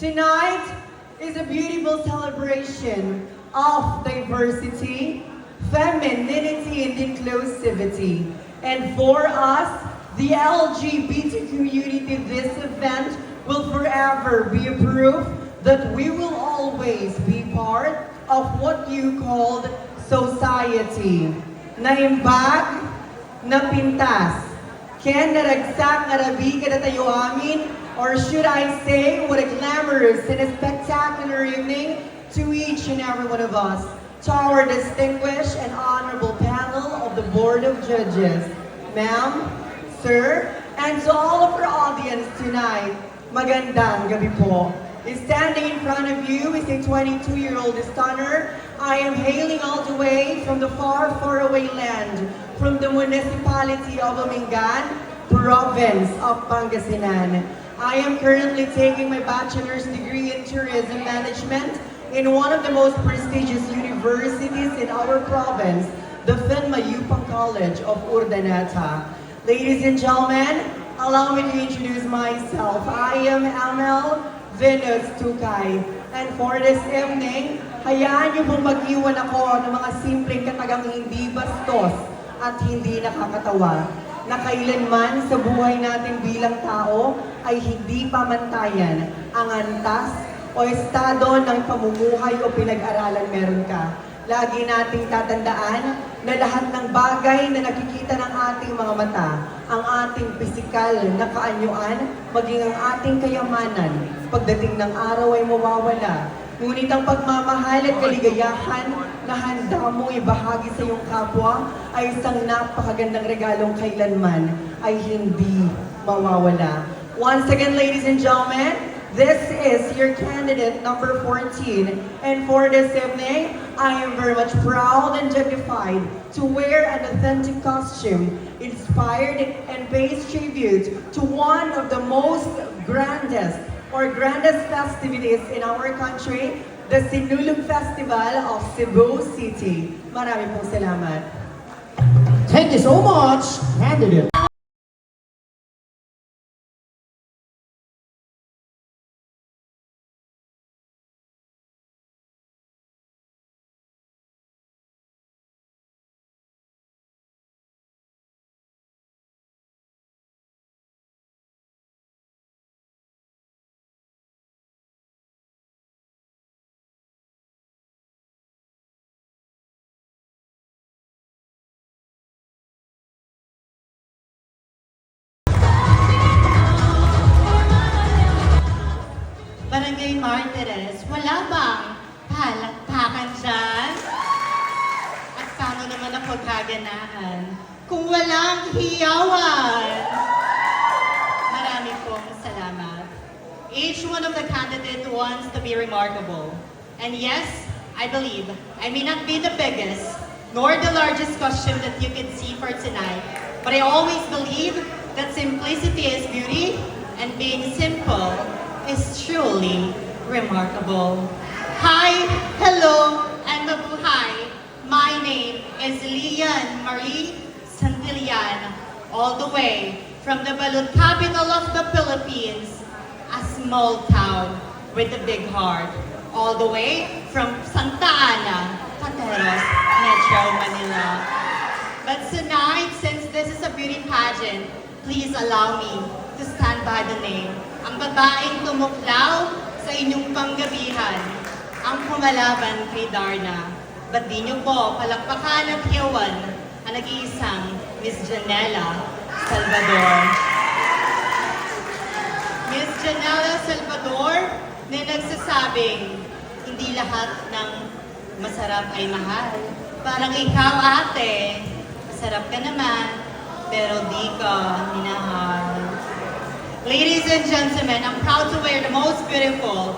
Tonight is a beautiful celebration of diversity, femininity, and inclusivity. And for us, the LGBT community, this event will forever be a proof that we will always be part of what you called society. Naimbag, napintas, ken naragsak narabi kada tayo amin, or should I say, what a glamorous and a spectacular evening to each and every one of us, to our distinguished and honorable panel of the Board of Judges, ma'am, sir, and to all of our audience tonight, magandang gabi po. Standing in front of you is a 22-year-old stunner. I am hailing all the way from the far, far away land, from the municipality of Amingan, province of Pangasinan. I am currently taking my bachelor's degree in tourism management in one of the most prestigious universities in our province, the Finmayupang College of Urdaneta. Ladies and gentlemen, allow me to introduce myself. I am Amel Venus Tukay. And for this evening, hayaan niyo pong mag-iwan ako ng mga simpleng katagang hindi bastos at hindi nakakatawa, na kailanman sa buhay natin bilang tao ay hindi pamantayan ang antas o estado ng pamumuhay o pinag-aralan meron ka. Lagi nating tatandaan na lahat ng bagay na nakikita ng ating mga mata, ang ating pisikal na kaanyuan, maging ang ating kayamanan, pagdating ng araw ay mawawala. Ngunit ang pagmamahal at kaligayahan na handa mo ibahagi sa iyong kapwa ay isang napakagandang regalong kailanman ay hindi mawawala. Once again, ladies and gentlemen, this is your candidate number 14. And for this evening, I am very much proud and dignified to wear an authentic costume inspired and pays tribute to one of the most grandest festivities in our country, the Sinulog Festival of Cebu City. Maraming pong salamat. Thank you so much, candidate. Barangay Martires, wala bang palakpakan dyan? At paano naman ang pagkaganahan kung walang hiyawan? Marami pong salamat. Each one of the candidates wants to be remarkable. And yes, I believe I may not be the biggest nor the largest costume that you can see for tonight, but I always believe that simplicity is beauty and being simple is truly remarkable. Hi, hello, and mabuhay. My name is Lian Marie Santillan, all the way from the Balut capital of the Philippines, a small town with a big heart, all the way from Santa Ana, Cateros, Metro Manila. But tonight, since this is a beauty pageant, please allow me to stand by the name. Ang babaeng tumuklaw sa inyong panggabihan, ang pumalaban kay Darna. Ba't di niyo po palakpakan at hiyawan ang nag-iisang Miss Janela Salvador. Miss Janela Salvador na nagsasabing, hindi lahat ng masarap ay mahal. Parang ikaw, ate, masarap ka naman, pero di ka minahal. Ladies and gentlemen, I'm proud to wear the most beautiful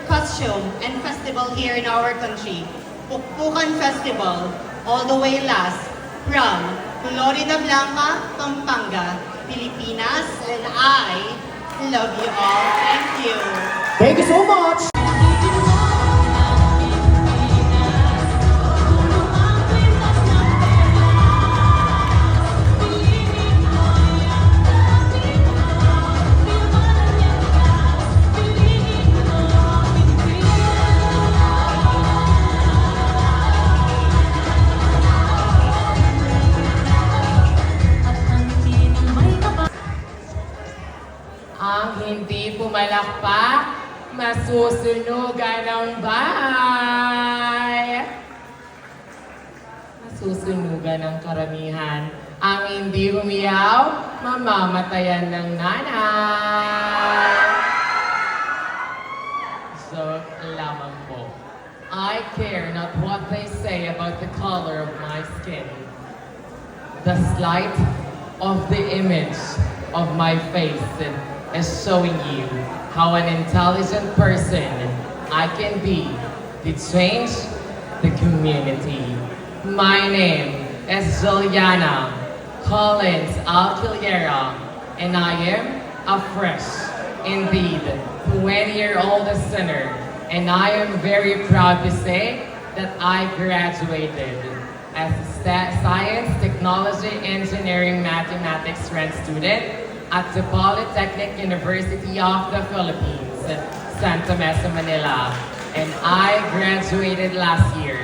costume and festival here in our country, Pukpukan Festival, all the way last from Florida Blanca, Pampanga, Pilipinas, and I love you all. Thank you. Thank you so much. masusunugan ng bahay. Masusunugan ng karamihan. Ang hindi umiyaw, mamamatayan ng nanay. Joke lamang po. I care not what they say about the color of my skin. The slight of the image of my face is showing you how an intelligent person I can be to change the community. My name is Juliana Collins Alquilera, and I am a fresh, indeed, 20-year-old sinner, and I am very proud to say that I graduated as a Science, Technology, Engineering, Mathematics trend student at the Polytechnic University of the Philippines, Santa Mesa, Manila. And I graduated last year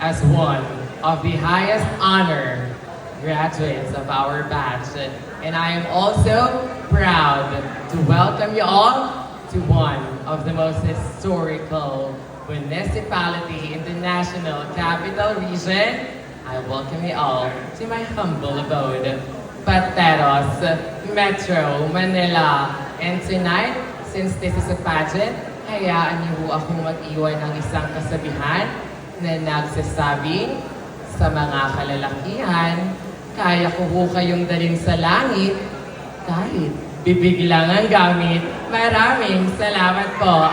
as one of the highest honor graduates of our batch. And I am also proud to welcome you all to one of the most historical municipality in the National Capital Region. I welcome you all to my humble abode, Pateros, Metro Manila. And tonight, since this is a pageant, hayaan niyo ho akong mag-iwan ng isang kasabihan na nagsasabing, sa mga kalalakihan, kaya ko ho kayong dalhin sa langit kahit bibig lang ang gamit. Maraming salamat po.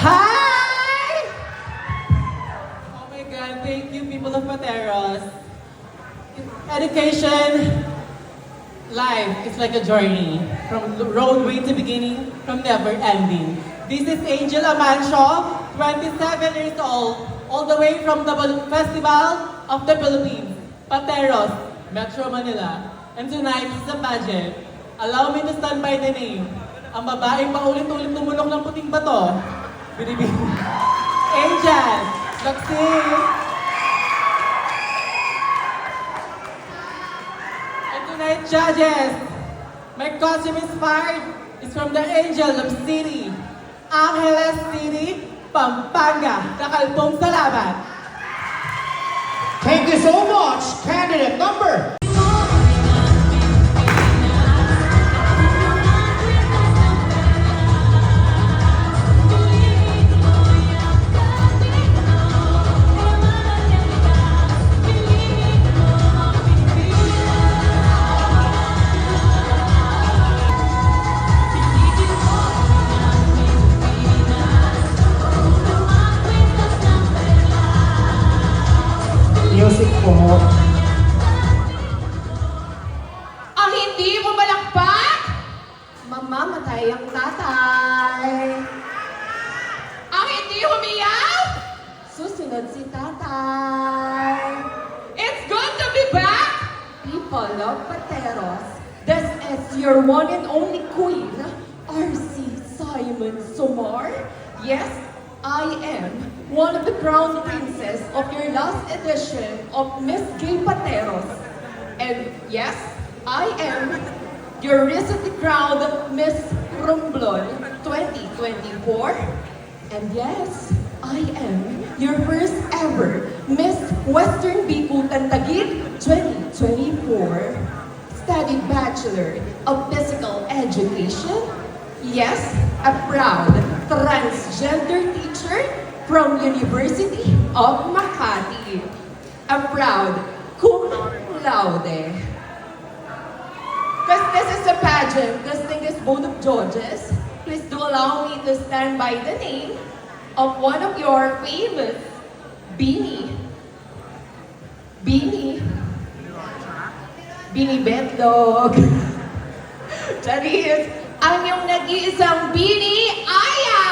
Hi! Oh my God, thank you, people of Pateros. Education, life is like a journey from the roadway to beginning, from never ending. This is Angel Amancio, 27 years old, all the way from the Festival of the Philippines, Pateros, Metro Manila. And tonight is a pageant. Allow me to stand by the name. Ang babaeng paulit-ulit tumunok ng puting bato. Binibig. Angel, Maxine. And tonight, judges, my costume inspired is from the Angel of City, Angeles City, Pampanga. Kakalpong salamat. Thank you so much, candidate number. namatay ang tatay. Ang hindi humiyaw! Susunod si tatay. It's good to be back! People of Pateros, this is your one and only queen, R.C. Simon Somar. Yes, I am one of the crown princes of your last edition of Miss Gay Pateros. And yes, I am your recently crowned Miss Romblon 2024. And yes, I am your first ever Miss Western Bikutan Taguig 2024. Studied Bachelor of Physical Education. Yes, a proud transgender teacher from University of Makati. A proud cum laude. Because this is a pageant, distinguished board of judges, please do allow me to stand by the name of one of your famous Beanie Betlog. Charis, ang yung nag-iisang Beanie Aya!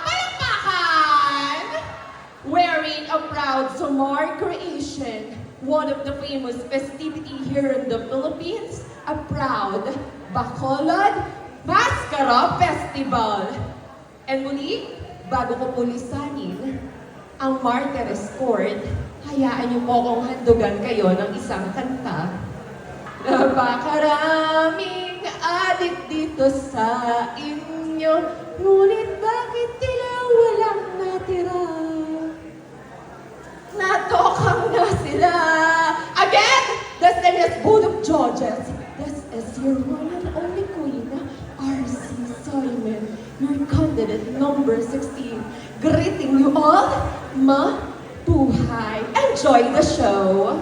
Palakpakan! Wearing a proud Somar creation, one of the famous festivity here in the Philippines, a proud Bacolod Mascara Festival. And muli, bago ko pulisanin ang Martires Court, hayaan niyo po akong handugan kayo ng isang kanta. Napakaraming adik dito sa inyo, ngunit bakit tila walang natira? Natokang na sila. Again, this is Board of Judges. This is your one and only queen, R.C. Simon, your candidate number 16. Greeting you all, mabuhay. Enjoy the show.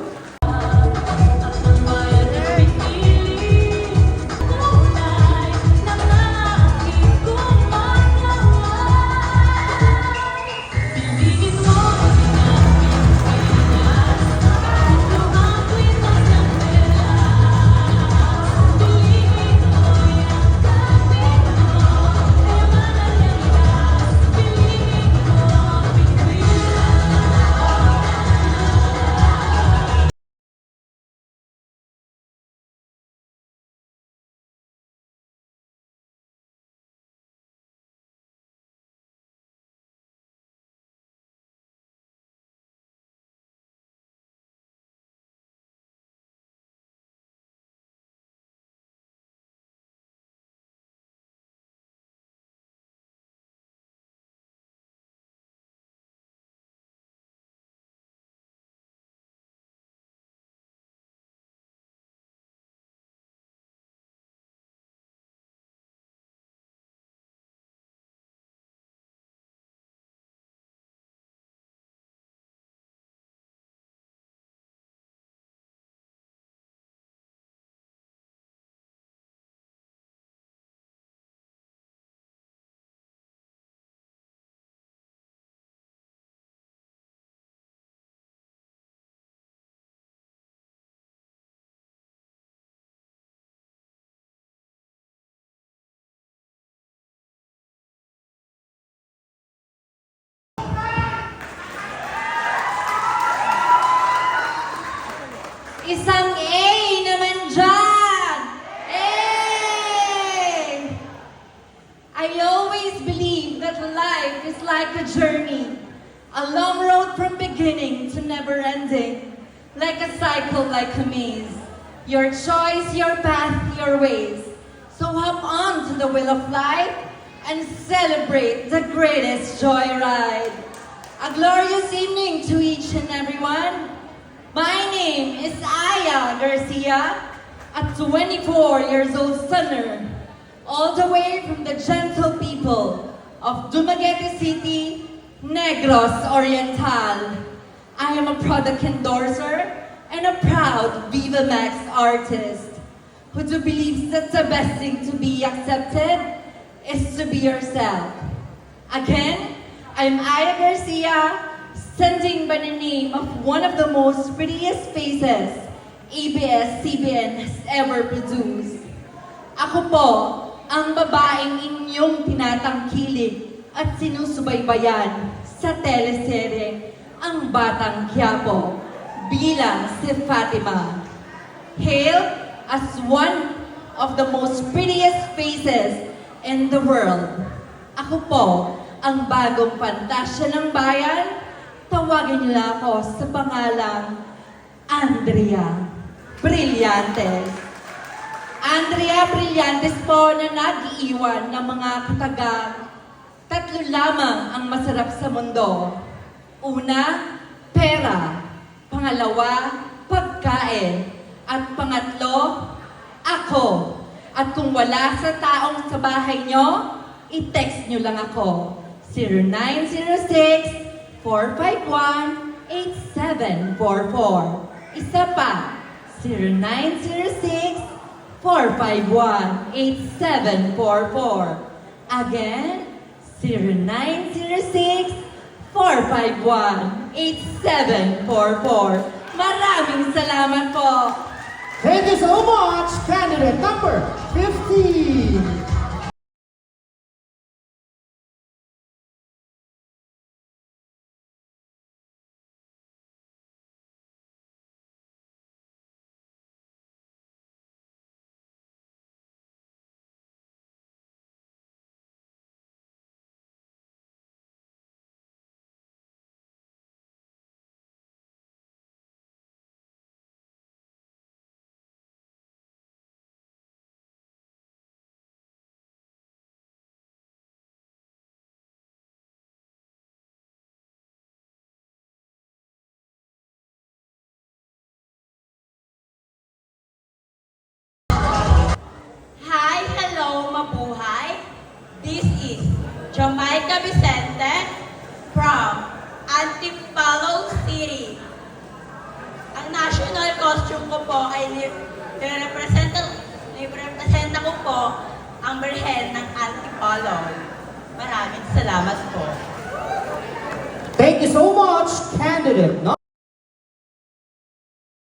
Isang A naman dyan! A! I always believe that life is like a journey. A long road from beginning to never ending. Like a cycle, like a maze. Your choice, your path, your ways. So hop on to the wheel of life and celebrate the greatest joyride. A glorious evening to each and everyone. My name is Aya Garcia, a 24 years old stunner, all the way from the gentle people of Dumaguete City, Negros Oriental. I am a product endorser and a proud Viva Max artist who do believes that the best thing to be accepted is to be yourself. Again, I'm Aya Garcia, standing by the name of one of the most prettiest faces ABS-CBN has ever produced. Ako po ang babaeng inyong tinatangkilik at sinusubaybayan sa teleserye Ang Batang Quiapo bilang si Fatima. Hailed as one of the most prettiest faces in the world. Ako po ang bagong pantasya ng bayan. Tawagin nila ako sa pangalang Andrea Brillantes. Andrea Brillantes po na nag-iiwan ng mga katagang. Tatlo lamang ang masarap sa mundo. Una, pera. Pangalawa, pagkain. At pangatlo, ako. At kung wala sa taong sa bahay nyo, i-text nyo lang ako. 0906-451-8744. Isa pa, 0906-451-8744. Again, 0906-451-8744. Maraming salamat po. Thank you so much, candidate number 15. Hi, hello, mabuhay. This is Jamaica Vicente from Antipolo City. Ang national costume ko po ay nirepresenta ko po ang Birhen ng Antipolo. Maraming salamat po. Thank you so much, candidate number